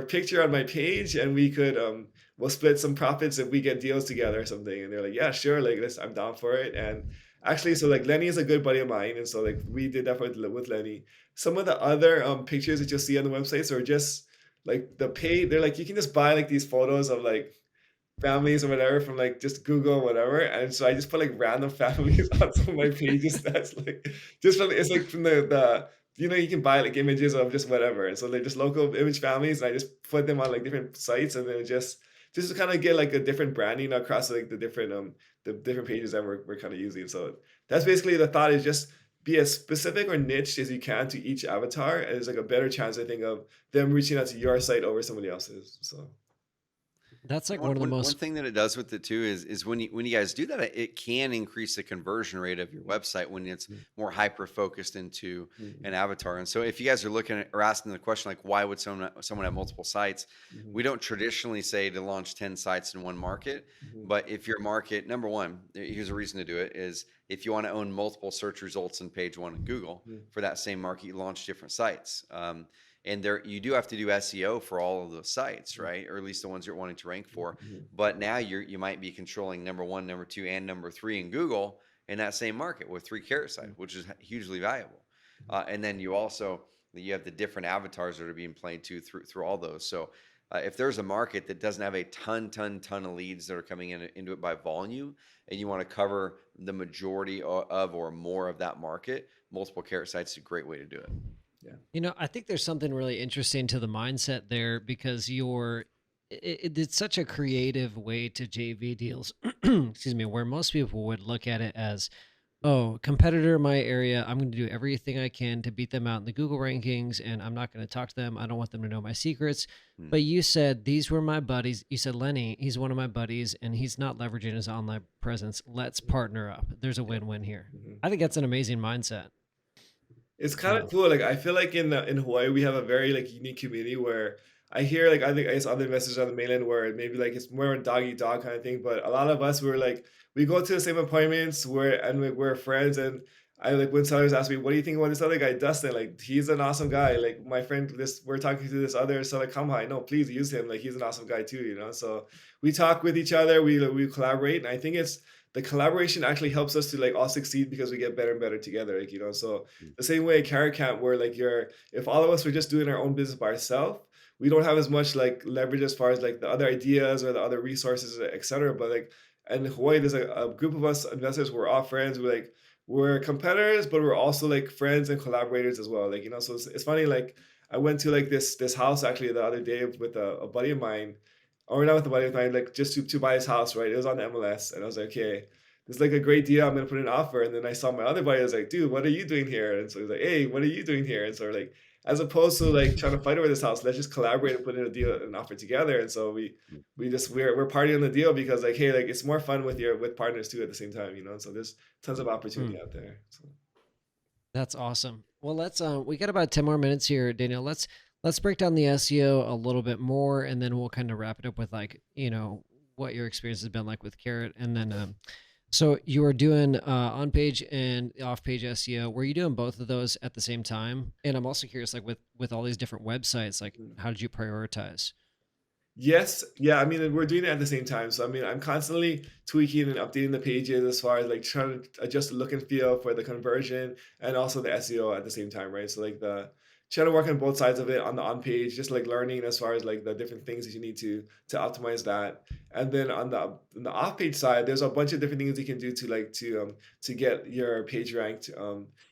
picture on my page and we could we'll split some profits if we get deals together or something. And they're like, yeah, sure, like this, I'm down for it. And actually, so like Lenny is a good buddy of mine, and so like we did that with Lenny. Some of the other pictures that you'll see on the websites are just like they're like you can just buy like these photos of like families or whatever from like just Google or whatever. And so I just put like random families on some of my pages that's like just from it's like from the you know you can buy like images of just whatever. And so they're just local image families and I just put them on like different sites and then just to kind of get like a different branding across like the different pages that we're kind of using. So that's basically the thought is just be as specific or niche as you can to each avatar. And there's like a better chance I think of them reaching out to your site over somebody else's. So That's like One, one of the one, one most. thing that it does with it too is when you guys do that, it can increase the conversion rate of your website when it's Mhm. more hyper focused into an Mhm. avatar. And so if you guys are looking at or asking the question like why would someone have multiple sites, Mhm. we don't traditionally say to launch 10 sites in one market. Mhm. But if your market, number one, here's a reason to do it is if you want to own multiple search results in page one in Google Mhm. for that same market, you launch different sites. And there you do have to do SEO for all of those sites, Mhm. right? Or at least the ones you're wanting to rank for. Mhm. But now you might be controlling number one, number two, and number three in Google in that same market with three carrot site, Mhm. which is hugely valuable. And then you have the different avatars that are being played to through all those. So if there's a market that doesn't have a ton of leads that are coming into it by volume, and you want to cover the majority of or more of that market, multiple carrot sites is a great way to do it. Yeah. I think there's something really interesting to the mindset there because it's such a creative way to JV deals. Excuse me, where most people would look at it as, oh, competitor in my area, I'm going to do everything I can to beat them out in the Google rankings, and I'm not going to talk to them. I don't want them to know my secrets. Hmm. But you said these were my buddies. You said Lenny, he's one of my buddies, and he's not leveraging his online presence. Let's partner up. There's a Yeah. win-win here. Mhm. I think that's an amazing mindset. It's kind of Um, cool. Like I feel like in Hawaii we have a very like unique community where I hear like I think I guess other messages on the mainland where maybe like it's more a dog eat dog kind of thing. But a lot of us were like we go to the same appointments where and we're friends and I like when sellers ask me, what do you think about this other guy, Dustin? Like he's an awesome guy. Like my friend, this we're talking to this other seller, come high. No, please use him. Like he's an awesome guy too, you know. So we talk with each other, we collaborate, and I think it's the collaboration actually helps us to like all succeed because we get better and better together. Like, you know, so the same way at Carrot Camp, where like you're, if all of us were just doing our own business by ourselves, we don't have as much like leverage as far as like the other ideas or the other resources, etc. But like in Hawaii, there's a group of us investors. We're all friends. We're competitors, but we're also like friends and collaborators as well. Like, you know, so it's funny. Like I went to like this house actually the other day with a buddy of mine, or not with a buddy of mine, like just to buy his house. Right, it was on the MLS, and I was like, okay, this is like a great deal. I'm gonna put in an offer. And then I saw my other buddy. I was like, dude, what are you doing here? And so he's like, hey, what are you doing here? And so we're like, as opposed to like trying to fight over this house, let's just collaborate and put in a deal, an offer together. And so we're partying on the deal because like, hey, like it's more fun with partners too at the same time, you know. So there's tons of opportunity mm. out there. So. That's awesome. Well, let's we got about 10 more minutes here, Daniel. Let's break down the SEO a little bit more and then we'll kind of wrap it up with like, what your experience has been like with Carrot and then so you were doing on-page and off-page SEO. Were you doing both of those at the same time? And I'm also curious like with all these different websites, like how did you prioritize? Yes, yeah, I mean, we're doing it at the same time. So I mean, I'm constantly tweaking and updating the pages as far as like trying to adjust the look and feel for the conversion and also the SEO at the same time, right? So like the trying to work on both sides of it on the on page, just like learning as far as like the different things that you need to optimize that. And then on the off page side, there's a bunch of different things you can do to get your page ranked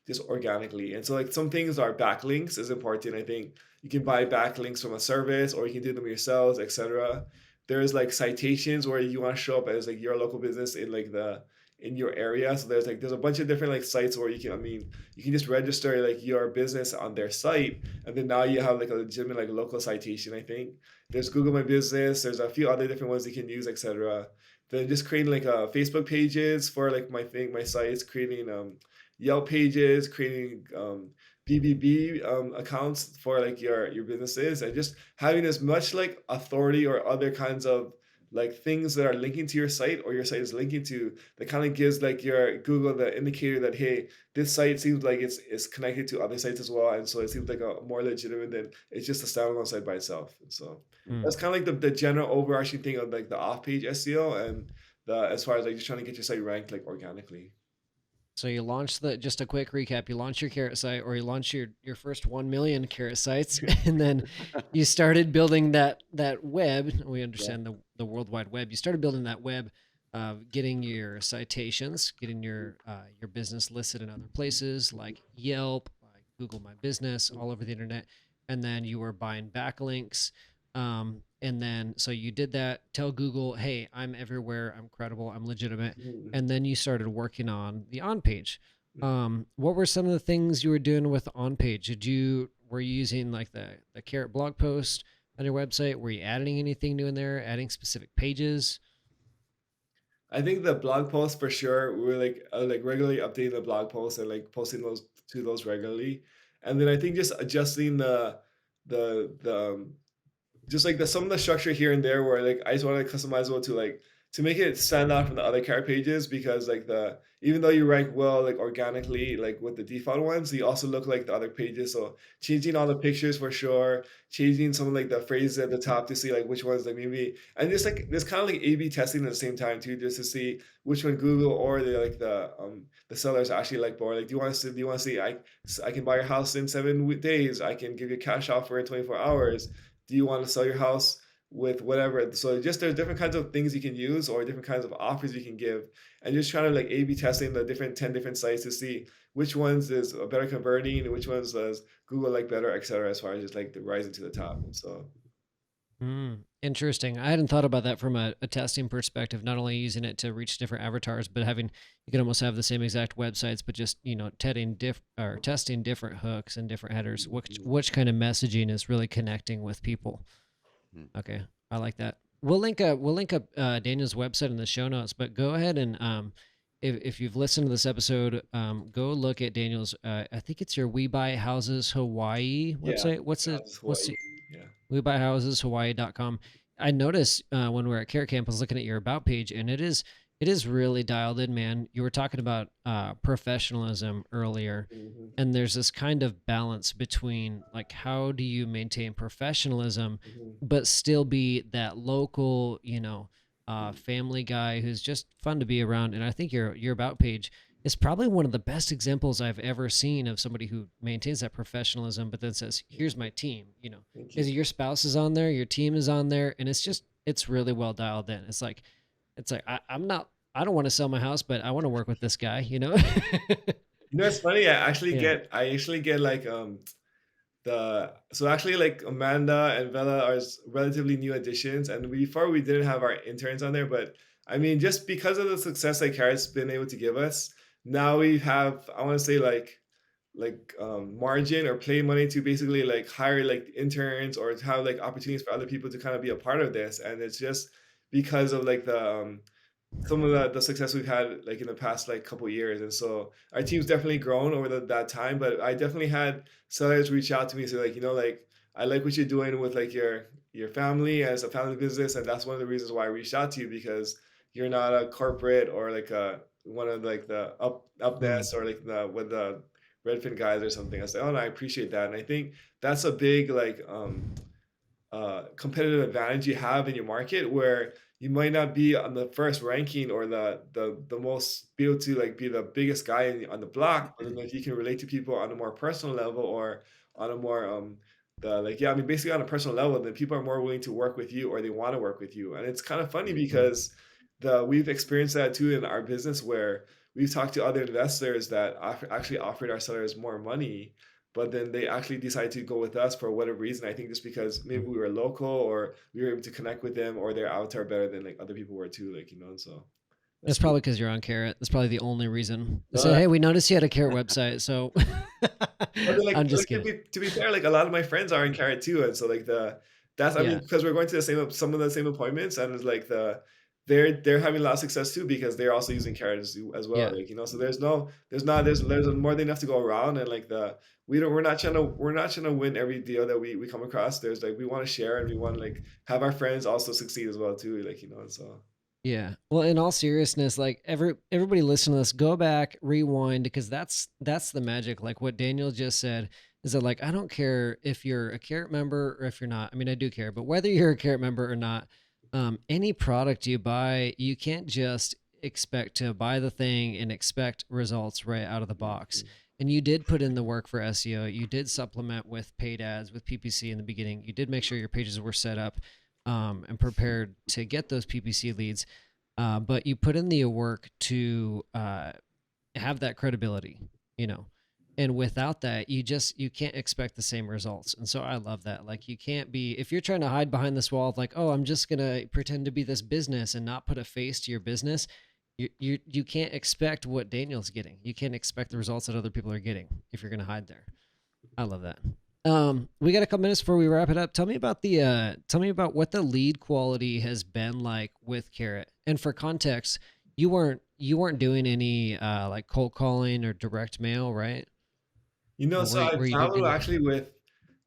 just organically. And so like some things are backlinks is important, I think you can buy backlinks from a service or you can do them yourselves, etc. There's like citations where you want to show up as like your local business in like the in your area. So there's a bunch of different like sites where you can just register like your business on their site and then now you have like a legitimate like local citation, I think. There's Google My Business, there's a few other different ones you can use, etc. Then just creating like Facebook pages for like my sites, creating Yelp pages, creating BBB accounts for like your businesses, and just having as much like authority or other kinds of like things that are linking to your site or your site is linking to that kind of gives like your Google the indicator that hey, this site seems like it's connected to other sites as well, and so it seems like a more legitimate than it's just a standalone site by itself. And so Mm. that's kind of like the general overarching thing of like the off page SEO and the as far as like just trying to get your site ranked like organically. So you launched just a quick recap. You launched your carrot site, or you launched your first 1 million carrot sites, and then you started building that web. We Yeah. understand the World Wide Web. You started building that web, getting your citations, getting your business listed in other places like Yelp, like Google My Business, all over the internet, and then you were buying backlinks. And then so you did that. Tell Google, hey, I'm everywhere. I'm credible. I'm legitimate, Mhm. and then you started working on the on page. What were some of the things you were doing with on page? Were you using like the carrot blog post on your website? Were you adding anything new in there? Adding specific pages? I think the blog posts for sure. We're like regularly updating the blog posts and like posting those regularly. And then I think just adjusting the just like the some of the structure here and there where like I just want to customize it to like to make it stand out from the other carrot pages because like the even though you rank well like organically like with the default ones, you also look like the other pages. So changing all the pictures for sure, changing some of like the phrases at the top to see like which ones like maybe and just like there's kind of like A/B testing at the same time too, just to see which one Google or the sellers actually like more. Like do you want to see I can buy your house in 7 days, I can give you a cash offer in 24 hours. Do you want to sell your house with whatever? So just there's different kinds of things you can use or different kinds of offers you can give, and just trying to like A/B testing the different 10 different sites to see which ones is better converting and which ones does Google like better, etc. As far as just like the rising to the top. And so Interesting. I hadn't thought about that from a testing perspective, not only using it to reach different avatars, but having you can almost have the same exact websites, but just testing different hooks and different headers. Which kind of messaging is really connecting with people? Hmm. Okay, I like that. We'll link up Daniel's website in the show notes, but go ahead and if you've listened to this episode, go look at Daniel's. I think it's your We Buy Houses Hawaii yeah, website. that was What's Hawaii. Yeah. WeBuyHousesHawaii.com. I noticed when we were at Carrot Camp, I was looking at your about page, and it is really dialed in, man. You were talking about professionalism earlier, Hmm. and there's this kind of balance between like how do you maintain professionalism, Hmm. but still be that local, family guy who's just fun to be around. And I think your about page is probably one of the best examples I've ever seen of somebody who maintains that professionalism, but then says, "Here's my team." Thank you. Because your spouse is on there, your team is on there, and it's really well dialed in. It's like I'm not. I don't want to sell my house, but I want to work with this guy. You know, it's funny. Yeah. I actually get like so actually like Amanda and Bella are relatively new additions, and before we didn't have our interns on there, but I mean just because of the success that Carrot's been able to give us, now we have I want to say margin or play money to basically like hire like interns or to have like opportunities for other people to kind of be a part of this, and it's just because of like the some of the success we've had like in the past like couple years. And so our team's definitely grown over that time, but I definitely had sellers reach out to me and say like like I like what you're doing with like your family as a family business, and that's one of the reasons why I reached out to you because you're not a corporate or like a one of like the Hmm. upness or like the with the Redfin guys or something. I said, oh no, I appreciate that. And I think that's a big competitive advantage you have in your market where you might not be on the first ranking or the most be able to like be the biggest guy on the block, but then if you can relate to people on a more personal level or on a more the like yeah, I mean basically on a personal level, then people are more willing to work with you or they want to work with you. And it's kind of funny because the we've experienced that too in our business where we've talked to other investors that actually offered our sellers more money, but then they actually decided to go with us for whatever reason. I think just because maybe we were local or we were able to connect with them or their avatar better than like other people were too, like and so that's It's cool. probably because you're on Carrot. That's probably the only reason. They said, Uh, "Hey, we noticed you had a Carrot website," so But then, I'm just like kidding. to be fair, like a lot of my friends are in Carrot too, and so like the that's I mean Yeah, because we're going to the same some of the same appointments, and it's like they're having a lot of success too because they're also using Carrot as well, yeah. like so there's more than enough to go around, and like we don't we're not trying to win every deal that we come across. There's like we want to share and we want to like have our friends also succeed as well too, like and so Yeah. Well, in all seriousness, like everybody listen to this, go back, rewind, because that's the magic. Like what Daniel just said is that like I don't care if you're a Carrot member or if you're not. I mean, I do care, but whether you're a Carrot member or not, any product you buy, you can't just expect to buy the thing and expect results right out of the box. Mhm. And you did put in the work for SEO. You did supplement with paid ads, with PPC in the beginning. You did make sure your pages were set up and prepared to get those PPC leads, but you put in the work to have that credibility, you know. And without that, you can't expect the same results. And so I love that. Like you can't be if you're trying to hide behind this wall of like, oh, I'm just gonna pretend to be this business and not put a face to your business. You can't expect what Daniel's getting. You can't expect the results that other people are getting if you're gonna hide there. I love that. We got a couple minutes before we wrap it up. Tell me about what the lead quality has been like with Carrot. And for context, you weren't doing any like cold calling or direct mail, right? You know, Or so I were you doing dabbled any? actually with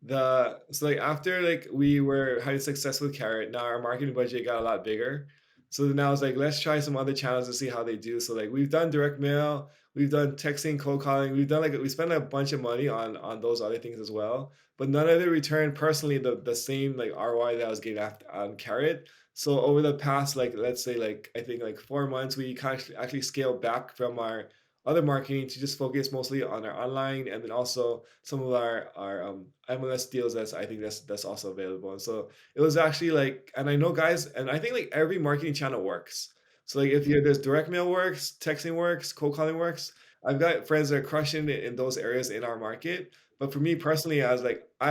so like after like we were having success with Carrot, now our marketing budget got a lot bigger. So then I was like, let's try some other channels to see how they do. So like we've done direct mail, we've done texting, cold calling, we've done like we spent a bunch of money on those other things as well. But none of it returned personally the same like ROI that I was getting after on Carrot. So over the past like let's say like I think like 4 months, we kind of actually scaled back from our other marketing to just focus mostly on our online and then also some of our MLS deals that's I think that's also available. And so it was actually like, and I know guys, and I think like every marketing channel works. So like if you there's direct mail works, texting works, cold calling works. I've got friends that are crushing it in those areas in our market. But for me personally, I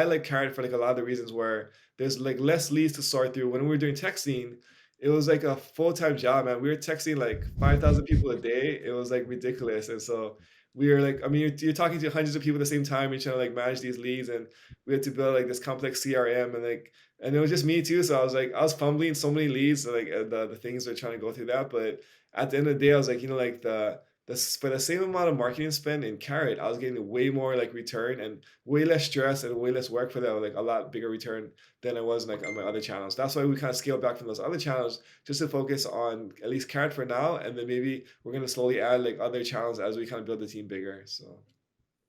like Carrot for like a lot of the reasons where there's like less leads to sort through. When we were doing texting, it was like a full-time job, man. We were texting like 5,000 people a day. It was like ridiculous. And so we were like, I mean, you're talking to hundreds of people at the same time. You're trying to like manage these leads, and we had to build like this complex CRM, and like, and it was just me too. So I was like, I was fumbling so many leads, like the things we're trying to go through that. But at the end of the day, I was like, you know, like for the same amount of marketing spend in Carrot, I was getting way more like return and way less stress and way less work for that, like a lot bigger return than I was like on my other channels. That's why we kind of scaled back from those other channels just to focus on at least Carrot for now, and then maybe we're gonna slowly add like other channels as we kind of build the team bigger. So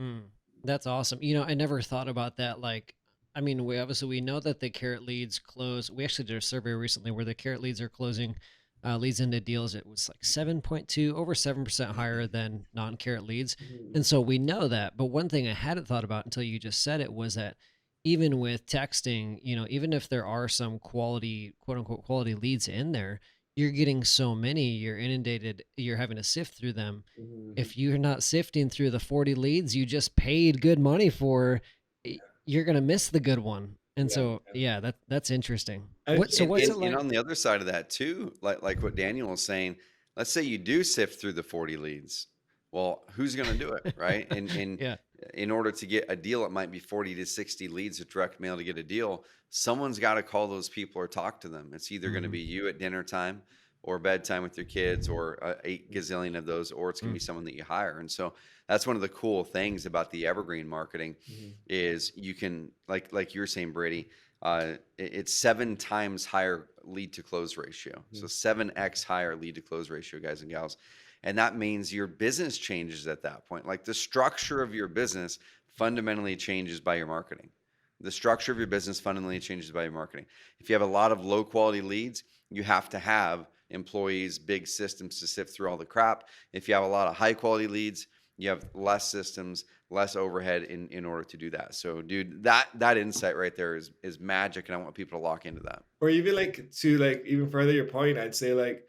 Mm, that's awesome. You know, I never thought about that. Like, I mean, we obviously we know that the carrot leads close. We actually did a survey recently where the carrot leads are closing leads into deals. It was like 7.2, over 7% higher than non-carrot leads. mhm, And so we know that. But one thing I hadn't thought about until you just said it was that even with texting, you know, even if there are some quality, quote unquote, quality leads in there, you're getting so many, you're inundated, you're having to sift through them. mhm, If you're not sifting through the 40 leads you just paid good money for, you're going to miss the good one. And yeah, so, yeah. yeah, that's interesting. And So what's it And like? on the other side of that too, like what Daniel was saying, let's say you do sift through the 40 leads. Well, who's going to do it, right? And Yeah. in order to get a deal, it might be 40 to 60 leads of direct mail to get a deal. Someone's got to call those people or talk to them. It's either going to Hmm. be you at dinner time or bedtime with your kids or 8 gazillion of those, or it's going to be someone that you hire. And so that's one of the cool things about the evergreen marketing mhm, is you can, like you were saying, Brady, it's 7 times higher lead to close ratio. So mhm, 7x higher lead to close ratio, guys and gals. And that means your business changes at that point. Like the structure of your business fundamentally changes by your marketing. The structure of your business fundamentally changes by your marketing. If you have a lot of low quality leads, you have to have employees, big systems to sift through all the crap. If you have a lot of high quality leads, you have less systems, less overhead in order to do that. So, dude, that insight right there is magic, and I want people to lock into that. or even like to like even further your point, I'd say like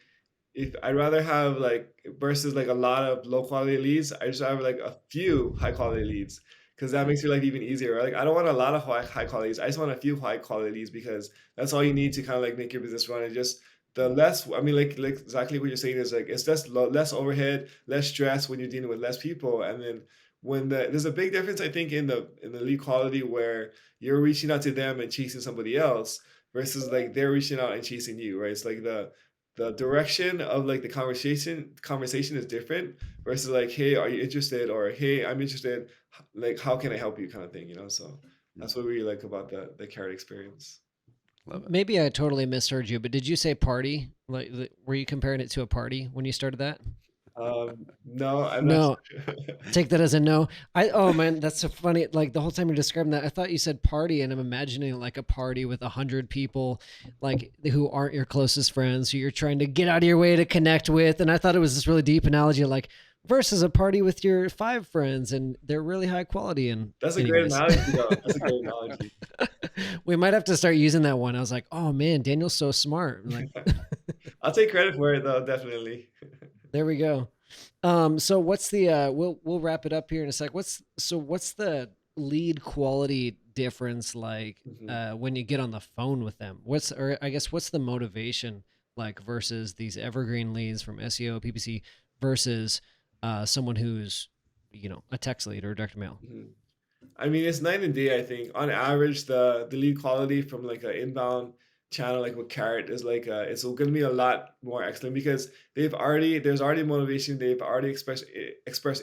if I'd rather have like versus like a lot of low quality leads, I just have like a few high quality leads because that Mm, makes your life even easier. Right? Like I don't want a lot of high quality leads. I just want a few high quality leads because that's all you need to kind of like make your business run. And just the less, I mean, like exactly what you're saying is like it's just less overhead, less stress when you're dealing with less people, and then there's a big difference I think in the lead quality where you're reaching out to them and chasing somebody else versus like they're reaching out and chasing you, right? It's like the direction of like the conversation is different versus like, hey, are you interested, or hey, I'm interested, like how can I help you, kind of thing, you know. So mm, that's what we like about the carrot experience. love it. Maybe I totally misheard you, but did you say party? Like, were you comparing it to a party when you started that? No, I'm not No, sure. take that as a no. Oh man, that's so funny. Like the whole time you're describing that, I thought you said party, and I'm imagining like a party with 100 people, like who aren't your closest friends, who you're trying to get out of your way to connect with. And I thought it was this really deep analogy, like versus a party with your 5 friends, and they're really high quality. And That's a great anyways, analogy though. That's a great analogy. we might have to start using that one. I was like, oh man, Daniel's so smart. I'm like, I'll take credit for it though, definitely. there we go. So what's the we'll wrap it up here in a sec. What's the lead quality difference like Mhm. when you get on the phone with them? Or I guess what's the motivation like versus these evergreen leads from SEO, PPC versus someone who's, you know, a text lead or direct mail? Mhm. I mean, it's night and day, I think. On average, the lead quality from like an inbound channel like with Carrot is like it's gonna be a lot more excellent because there's already motivation, they've already expressed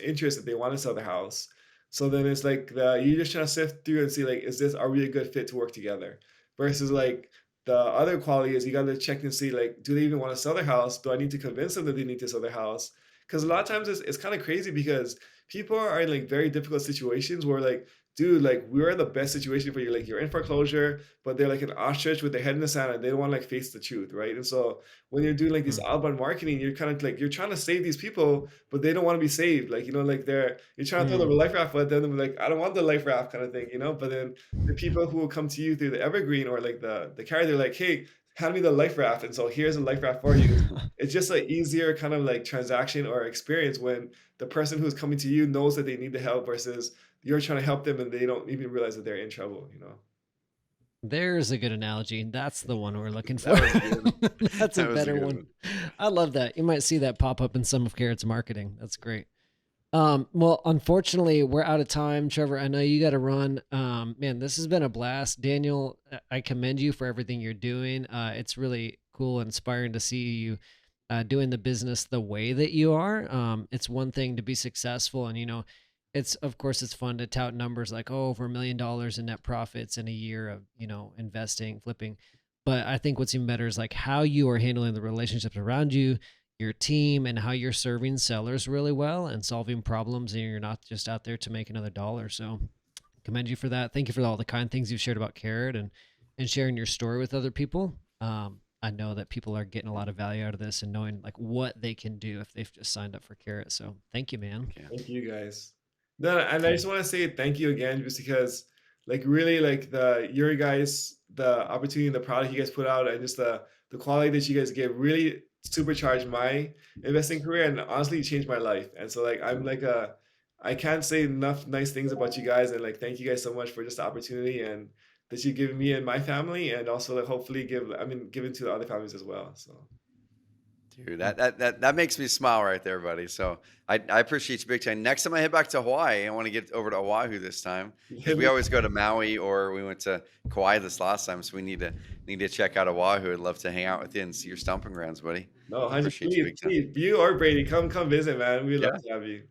interest that they want to sell their house. So then it's like you're just trying to sift through and see like are we a good fit to work together? Versus like the other quality is you gotta check and see like do they even want to sell their house? Do I need to convince them that they need to sell their house? Because a lot of times it's kind of crazy because people are in like very difficult situations where like dude, like we're in the best situation for you. Like you're in foreclosure, but they're like an ostrich with their head in the sand and they don't want to like face the truth, right? And so when you're doing like this Mm. outbound marketing, you're kind of like you're trying to save these people, but they don't want to be saved. Like, like you're trying to throw the Mm. life raft, but then they're like, I don't want the life raft kind of thing, But then the people who will come to you through the evergreen or like the carrier, they're like, hey, hand me the life raft. And so here's a life raft for you. It's just an easier kind of like transaction or experience when the person who's coming to you knows that they need the help versus you're trying to help them and they don't even realize that they're in trouble. There's a good analogy. That's the one we're looking for. That was a good one. That's a That was a better good one. one. I love that. You might see that pop up in some of Carrot's marketing. That's great. Well, unfortunately, we're out of time, Trevor. I know you got to run. Man, this has been a blast. Daniel, I commend you for everything you're doing. It's really cool and inspiring to see you doing the business the way that you are. It's one thing to be successful, and it's of course it's fun to tout numbers like over $1 million in net profits in a year of investing, flipping. But I think what's even better is like how you are handling the relationships around you, your team, and how you're serving sellers really well and solving problems, and you're not just out there to make another dollar. So commend you for that. Thank you for all the kind things you've shared about Carrot and sharing your story with other people. I know that people are getting a lot of value out of this and knowing like what they can do if they've just signed up for Carrot. So thank you, man. Yeah. Thank you guys. No, and I Yeah. just want to say thank you again, just because, like, really, like your guys, the opportunity, and the product you guys put out, and just the quality that you guys give, really supercharged my investing career, and honestly changed my life. And so, like, I can't say enough nice things about you guys, and like, thank you guys so much for just the opportunity and that you give me and my family, and also like hopefully give it to the other families as well. So Dude, that makes me smile right there, buddy. So I appreciate you big time. Next time I head back to Hawaii, I want to get over to Oahu this time because hit we me. always go to Maui or we went to Kauai this last time. So we need to check out Oahu. I'd love to hang out with you and see your stomping grounds, buddy. No, I 100, appreciate you please, big time. please, you or Brady, come visit, man. We'd love Yeah, to have you.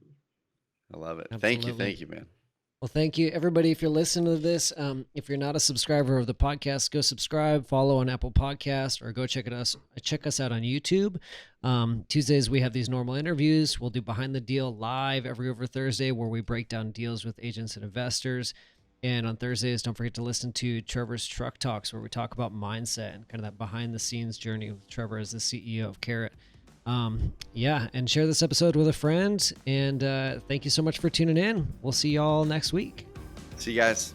I love it. Absolutely. Thank you, man. Well, thank you, everybody. If you're listening to this, if you're not a subscriber of the podcast, go subscribe, follow on Apple Podcast, or go check us out on YouTube. Tuesdays we have these normal interviews. We'll do Behind the Deal live every other Thursday, where we break down deals with agents and investors. And on Thursdays, don't forget to listen to Trevor's Truck Talks, where we talk about mindset and kind of that behind the scenes journey with Trevor as the CEO of Carrot. Yeah, and share this episode with a friend. And thank you so much for tuning in. We'll see y'all next week. See you guys.